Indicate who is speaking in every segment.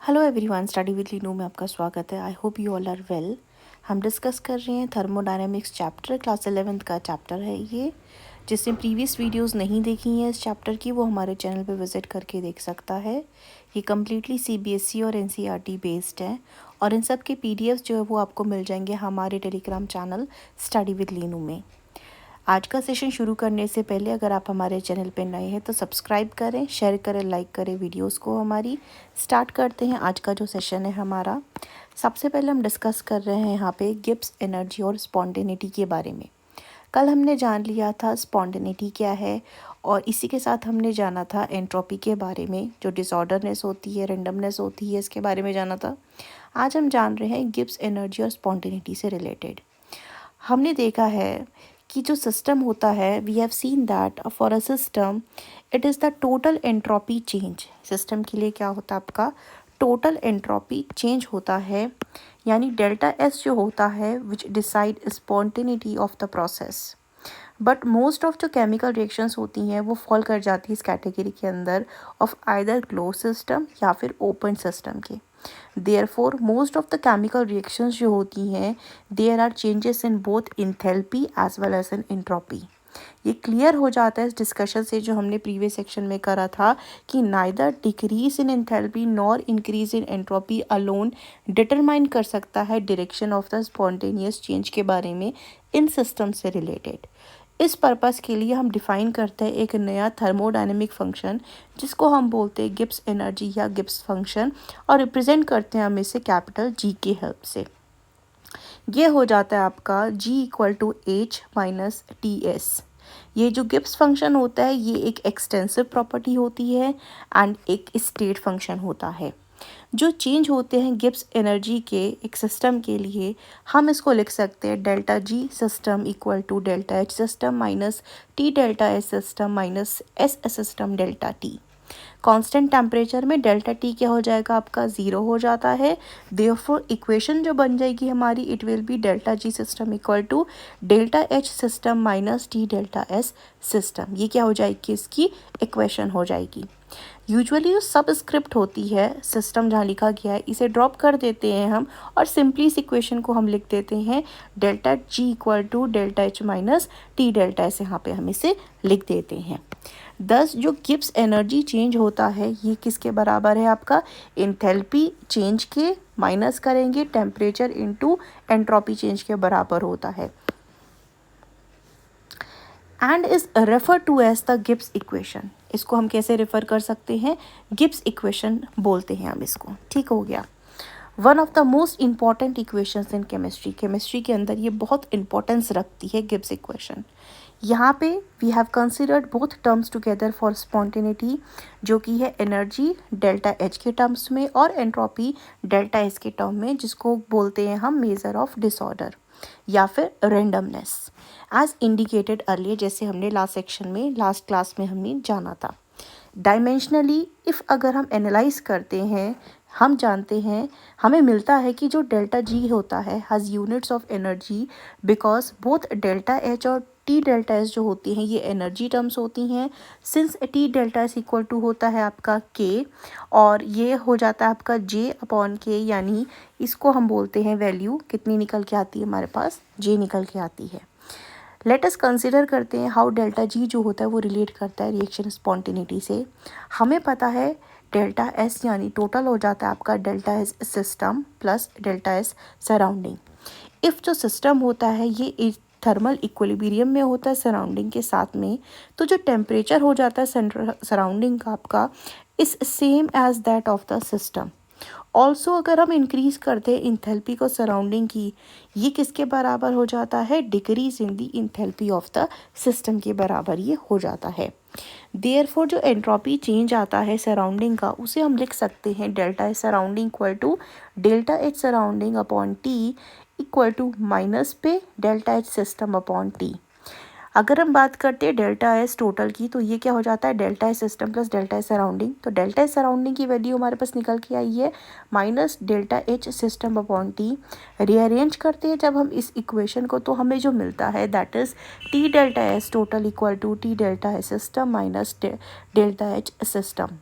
Speaker 1: Hello everyone, study with Linu में आपका स्वागत है। I hope you all are well. हम डिस्कस कर रहे हैं थर्मोडायनेमिक्स चैप्टर, क्लास 11th का चैप्टर है ये। जिसने प्रीवियस वीडियोस नहीं देखी हैं इस चैप्टर की, वो हमारे चैनल पे विज़िट करके देख सकता है। ये कम्प्लीटली सीबीएसई और एनसीईआरटी बेस्ड है और इन सब के पीडीएफ्स जो है वो आपको मिल जाएंगे हमारे Telegram channel study with Linu में। आज का सेशन शुरू करने से पहले अगर आप हमारे चैनल पर नए हैं तो सब्सक्राइब करें, शेयर करें, लाइक करें वीडियोस को हमारी। स्टार्ट करते हैं आज का जो सेशन है हमारा। सबसे पहले हम डिस्कस कर रहे हैं यहाँ पे गिब्स एनर्जी और स्पॉन्टेनिटी के बारे में। कल हमने जान लिया था स्पॉन्टेनिटी क्या है और इसी के साथ हमने जाना था एंट्रोपी के बारे में, जो डिसऑर्डरनेस होती है, रेंडमनेस होती है, इसके बारे में जाना था। आज हम जान रहे हैं गिब्स एनर्जी और स्पॉन्टेनिटी से रिलेटेड। हमने देखा है कि जो सिस्टम होता है, we have seen that for a system it is the total entropy change. System के लिए क्या होता है आपका टोटल एंट्रोपी चेंज होता है, यानी डेल्टा एस जो होता है which decide spontaneity of the process. But most of जो केमिकल रिएक्शंस होती हैं वो फॉल कर जाती है इस कैटेगरी के अंदर ऑफ आइदर क्लोज सिस्टम या फिर ओपन सिस्टम के। Therefore most of the chemical reactions जो होती हैं there are changes in both enthalpy as well as in entropy. ये क्लियर हो जाता है इस डिस्कशन से जो हमने प्रीवियस सेक्शन में करा था कि neither decrease in enthalpy nor increase in entropy alone determine कर सकता है direction of the spontaneous change के बारे में इन सिस्टम से रिलेटेड। इस पर्पस के लिए हम डिफ़ाइन करते हैं एक नया थर्मोडायनेमिक फंक्शन जिसको हम बोलते हैं गिब्स एनर्जी या गिब्स फंक्शन, और रिप्रेजेंट करते हैं हम इसे कैपिटल जी की हेल्प से। ये हो जाता है आपका G equal to H minus T S. ये जो गिब्स फंक्शन होता है ये एक एक्सटेंसिव प्रॉपर्टी होती है एंड एक स्टेट फंक्शन होता है। जो चेंज होते हैं गिब्स एनर्जी के एक सिस्टम के लिए हम इसको लिख सकते हैं delta G system equal to delta H system minus T delta H system minus S system delta T. Constant temperature में डेल्टा टी क्या हो जाएगा आपका ज़ीरो हो जाता है। देयरफॉर इक्वेशन जो बन जाएगी हमारी it will be delta G system equal to delta H system minus T delta S system. ये क्या हो जाएगी, इसकी इक्वेशन हो जाएगी। यूजुअली जो सबस्क्रिप्ट होती है सिस्टम जहाँ लिखा गया है इसे ड्रॉप कर देते हैं हम और सिंपली इस इक्वेशन को हम लिख देते हैं delta G equal to delta H minus T delta S. यहाँ पे हम इसे लिख देते हैं। दस जो गिब्स एनर्जी चेंज होता है ये किसके बराबर है आपका इंथैल्पी चेंज के माइनस करेंगे टेम्परेचर इनटू एंट्रोपी चेंज के बराबर होता है and is refer to as the Gibbs equation. इसको हम कैसे रेफर कर सकते हैं, गिब्स इक्वेशन बोलते हैं हम इसको। ठीक हो गया। One of the most important equations in chemistry, chemistry के अंदर ये बहुत इंपॉर्टेंस रखती है गिब्स इक्वेशन। यहाँ पे we have considered both terms together for spontaneity, जो कि है एनर्जी डेल्टा एच के टर्म्स में और एंट्रोपी डेल्टा एस के टर्म में, जिसको बोलते हैं हम मेजर ऑफ डिसऑर्डर या फिर रेंडमनेस एज इंडिकेटेड अर्लियर, जैसे हमने लास्ट सेक्शन में लास्ट क्लास में हमने जाना था। डायमेंशनली इफ़ अगर हम एनालाइज करते हैं हम जानते हैं हमें मिलता है कि जो डेल्टा जी होता है has units of energy because both delta H और टी डेल्टा एस जो होती हैं ये एनर्जी टर्म्स होती हैं। Since T delta S equal to होता है आपका के और ये हो जाता है आपका जे अपॉन के, यानी इसको हम बोलते हैं वैल्यू कितनी निकल के आती है हमारे पास, जे निकल के आती है। लेट अस कंसिडर करते हैं हाउ डेल्टा जी जो होता है वो रिलेट करता है रिएक्शन स्पॉन्टेनिटी से। हमें पता है डेल्टा एस यानी टोटल हो जाता है आपका delta S system plus delta S surrounding. If जो सिस्टम होता है ये थर्मल इक्विलिब्रियम में होता है सराउंडिंग के साथ में, तो जो टेम्परेचर हो जाता है सराउंडिंग का आपका इस same as that of the system. Also अगर हम इंक्रीज करते हैं इंथैल्पी को सराउंडिंग की, ये किसके बराबर हो जाता है, decrease in the enthalpy of the system के बराबर ये हो जाता है। देयरफॉर जो एंट्रोपी चेंज आता है सराउंडिंग का उसे हम लिख सकते हैं delta H surrounding equal to delta H surrounding upon T equal to minus पे delta H system upon T. अगर हम बात करते हैं डेल्टा एस टोटल की तो ये क्या हो जाता है delta S system plus delta S surrounding. तो डेल्टा एस सराउंडिंग की वैल्यू हमारे पास निकल के आई है minus delta H system upon T. Rearrange करते हैं जब हम इस इक्वेशन को तो हमें जो मिलता है that is T delta S total equal to T delta S system minus delta H system.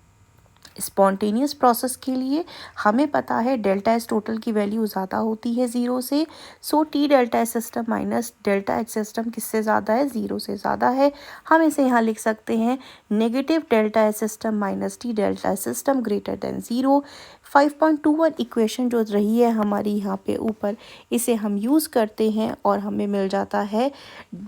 Speaker 1: Spontaneous process के लिए हमें पता है डेल्टा एस टोटल की वैल्यू ज़्यादा होती है 0 से, so T delta S system minus delta H system किससे ज़्यादा है, 0 से ज़्यादा है। हम इसे यहाँ लिख सकते हैं negative delta S system minus T delta S system greater than 0। 5.21 equation जो रही है हमारी यहाँ पे ऊपर, इसे हम यूज़ करते हैं और हमें मिल जाता है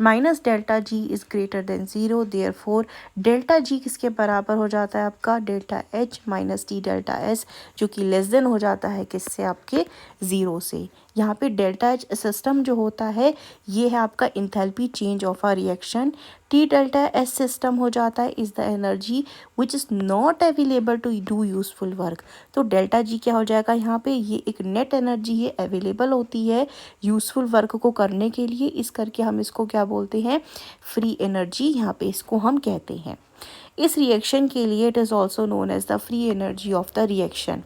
Speaker 1: minus delta G is greater than 0, therefore delta G किसके बराबर हो जाता है आपका, delta H minus T delta S, जो कि लेस देन हो जाता है किससे, आपके 0 से। यहाँ पे डेल्टा एच सिस्टम जो होता है ये है आपका enthalpy change of a reaction. T delta S system हो जाता है is the energy which is not available to do useful work. तो डेल्टा जी क्या हो जाएगा यहाँ पे, ये एक नेट एनर्जी है, अवेलेबल होती है यूज़फुल वर्क को करने के लिए, इस करके हम इसको क्या बोलते हैं, फ्री एनर्जी यहाँ पे इसको हम कहते हैं। इस रिएक्शन के लिए it is also known as the free energy of the reaction.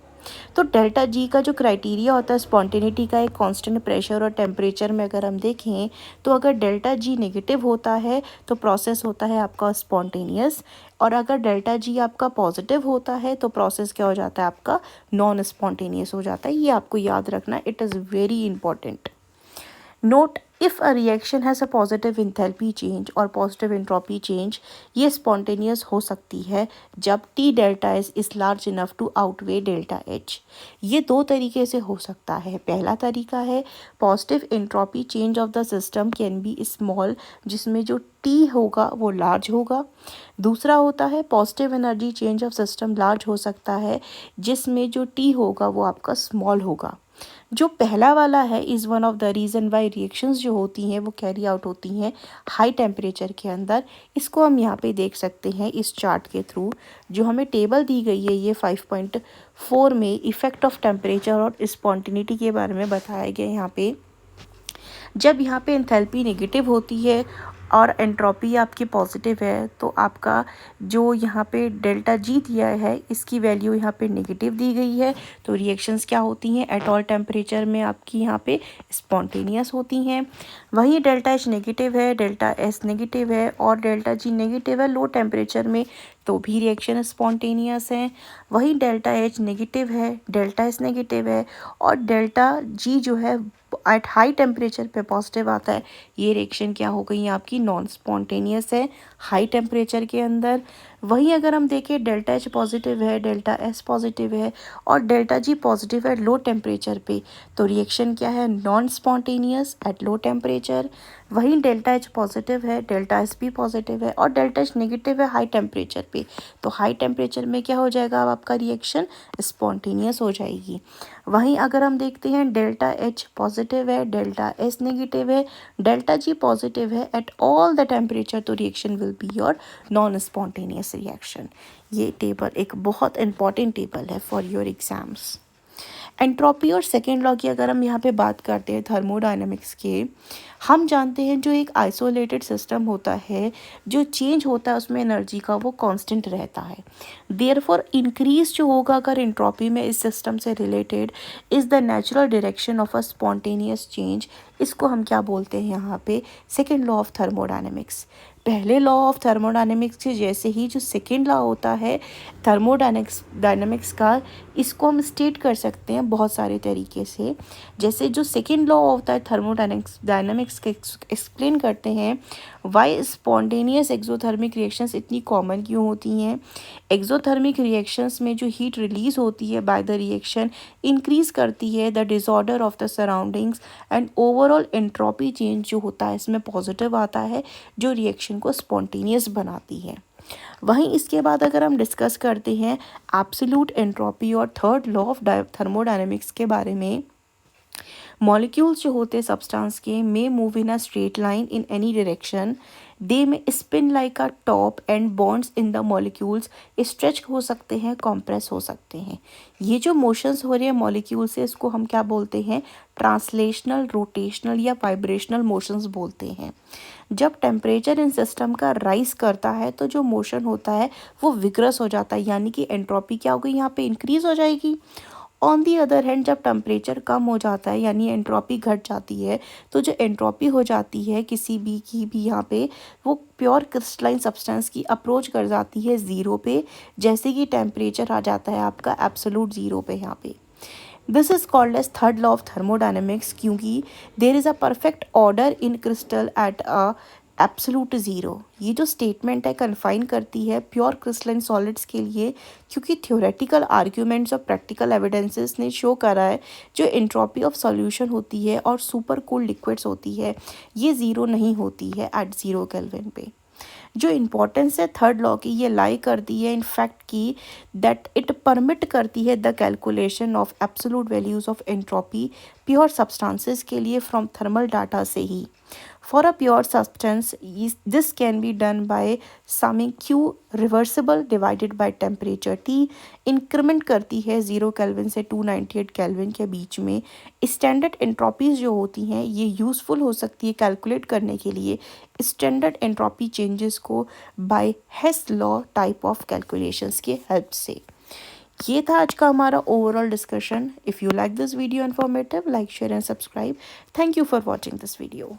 Speaker 1: तो डेल्टा जी का जो क्राइटेरिया होता है स्पॉन्टेनिटी का, एक कांस्टेंट प्रेशर और टेम्परेचर में अगर हम देखें तो अगर डेल्टा जी नेगेटिव होता है तो प्रोसेस होता है आपका स्पॉन्टेनियस, और अगर डेल्टा जी आपका पॉजिटिव होता है तो प्रोसेस क्या हो जाता है आपका नॉन स्पॉन्टेनियस हो जाता है। ये आपको याद रखना, it is very important. Note if a reaction has a positive enthalpy change और पॉजिटिव एंट्रोपी चेंज, ये स्पॉन्टेनियस हो सकती है जब T delta S is large enough to outweigh delta H. ये दो तरीके से हो सकता है। पहला तरीका है positive entropy change of the system can be small, जिसमें जो टी होगा वो लार्ज होगा। दूसरा होता है positive energy change of system large हो सकता है, जिसमें जो टी होगा वो आपका स्मॉल होगा। जो पहला वाला है is one of the reason why reactions जो होती हैं वो कैरी आउट होती हैं हाई टेम्परेचर के अंदर। इसको हम यहाँ पे देख सकते हैं इस चार्ट के थ्रू, जो हमें टेबल दी गई है ये 5.4 में इफ़ेक्ट ऑफ टेम्परेचर और स्पॉन्टेनिटी के बारे में बताया गया है। यहाँ पे जब यहाँ पे एंथैल्पी नेगेटिव होती है और एंट्रोपी आपकी पॉजिटिव है तो आपका जो यहाँ पे डेल्टा जी दिया है इसकी वैल्यू यहाँ पे नेगेटिव दी गई है, तो रिएक्शंस क्या होती हैं एट ऑल टेम्परेचर में आपकी यहाँ पे स्पॉन्टेनियस होती हैं। वहीं डेल्टा एच नेगेटिव है, डेल्टा एस नेगेटिव है और डेल्टा जी नेगेटिव है लो टेम्परेचर में, तो भी रिएक्शन स्पॉन्टेनियस है। वहीं डेल्टा एच नेगेटिव है, डेल्टा एस नेगेटिव है और डेल्टा जी जो है एट हाई टेम्परेचर पे पॉजिटिव आता है, ये रिएक्शन क्या हो गई आपकी नॉन स्पॉन्टेनियस है हाई टेम्परेचर के अंदर। वहीं अगर हम देखें डेल्टा एच पॉजिटिव है, डेल्टा एस पॉजिटिव है और डेल्टा जी पॉजिटिव है लो टेम्परेचर पे, तो रिएक्शन क्या है non spontaneous at low temperature. वहीं डेल्टा एच पॉजिटिव है, डेल्टा एस भी पॉजिटिव है और डेल्टा एच नेगेटिव है हाई टेम्परेचर पे, तो हाई टेम्परेचर में क्या हो जाएगा अब आपका रिएक्शन स्पॉन्टेनियस हो जाएगी। वहीं अगर हम देखते हैं डेल्टा एच पॉजिटिव है, डेल्टा एस नेगेटिव है, डेल्टा जी पॉजिटिव है एट ऑल द टेम्परेचर, तो reaction will be your non spontaneous reaction. ये टेबल एक बहुत इंपॉर्टेंट टेबल है फॉर योर एग्जाम्स। एंट्रोपी और सेकेंड लॉ की अगर हम यहाँ पे बात करते हैं थर्मोडायनेमिक्स के, हम जानते हैं जो एक आइसोलेटेड सिस्टम होता है जो चेंज होता है उसमें एनर्जी का वो कांस्टेंट रहता है। देयरफॉर इंक्रीज जो होगा अगर एंट्रोपी में इस सिस्टम से related is the natural direction of a spontaneous change. इसको हम क्या बोलते हैं यहाँ पे सेकेंड लॉ ऑफ थर्मोडायनेमिक्स। पहले लॉ ऑफ थर्मोडायनेमिक्स के जैसे ही जो सेकेंड लॉ होता है डायनेमिक्स का, इसको हम स्टेट कर सकते हैं बहुत सारे तरीके से। जैसे जो सेकेंड लॉ होता है डायनेमिक्स के एक्सप्लेन करते हैं वाई स्पॉन्टेनियस एक्सोथर्मिक रिएक्शंस इतनी कॉमन क्यों होती हैं। एक्सोथर्मिक रिएक्शंस में जो हीट रिलीज होती है बाय द रिएक्शन इंक्रीज करती है the disorder of the surroundings and overall entropy change जो होता है इसमें पॉजिटिव आता है, जो रिएक्शन को स्पॉन्टेनियस बनाती है। वहीं इसके बाद अगर हम डिस्कस करते हैं एब्सोल्यूट एंट्रोपी और थर्ड लॉ ऑफ थर्मोडायनेमिक्स के बारे में, मॉलिक्यूल्स जो होते हैं सब्सटेंस के may move in a straight line in any direction, they may spin like a top and bonds in the molecules stretch हो सकते हैं, कॉम्प्रेस हो सकते हैं। ये जो मोशंस हो रहे हैं मॉलिक्यूल से इसको हम क्या बोलते हैं ट्रांसलेशनल, रोटेशनल या वाइब्रेशनल मोशंस बोलते हैं। जब टेम्परेचर इन सिस्टम का राइज करता है तो जो मोशन होता है वो विग्रस हो जाता है, यानी कि एंट्रोपी क्या हो गई यहाँ पे इंक्रीज हो जाएगी ऑन दी अदर हैंड जब टेम्परेचर कम हो जाता है यानी एंट्रोपी घट जाती है, तो जो एंट्रोपी हो जाती है किसी भी यहाँ पे, वो प्योर क्रिस्टलाइन सब्सटेंस की अप्रोच कर जाती है ज़ीरो पे, जैसे कि टेम्परेचर आ जाता है आपका एब्सोलूट ज़ीरो पे यहाँ पे। This is called as third law of thermodynamics, क्योंकि there is a perfect order in crystal at a absolute zero. ये जो स्टेटमेंट है कन्फाइन करती है प्योर क्रिस्टलाइन सॉलिड्स के लिए, क्योंकि थ्योरेटिकल आर्ग्यूमेंट्स और प्रैक्टिकल एविडेंसेस ने शो करा है जो एंट्रोपी ऑफ सॉल्यूशन होती है और सुपर कूल्ड लिक्विड्स होती है, ये ज़ीरो नहीं होती है एट ज़ीरो केल्विन पे। जो इम्पोर्टेंस है थर्ड लॉ की, ये लाई करती है इनफैक्ट की दैट इट परमिट करती है the calculation of absolute values of entropy pure substances के लिए फ्रॉम थर्मल डाटा से ही। For a pure substance, this can be done by summing Q reversible divided by temperature T। Increment करती है 0 kelvin से 298 kelvin के बीच में। Standard entropies जो होती हैं ये यूज़फुल हो सकती है कैलकुलेट करने के लिए स्टैंडर्ड एंट्रोपी चेंजेस को by Hess law type of calculations के हेल्प से। ये था आज का हमारा overall discussion. If you like this video informative, like share and subscribe. Thank you for watching this video.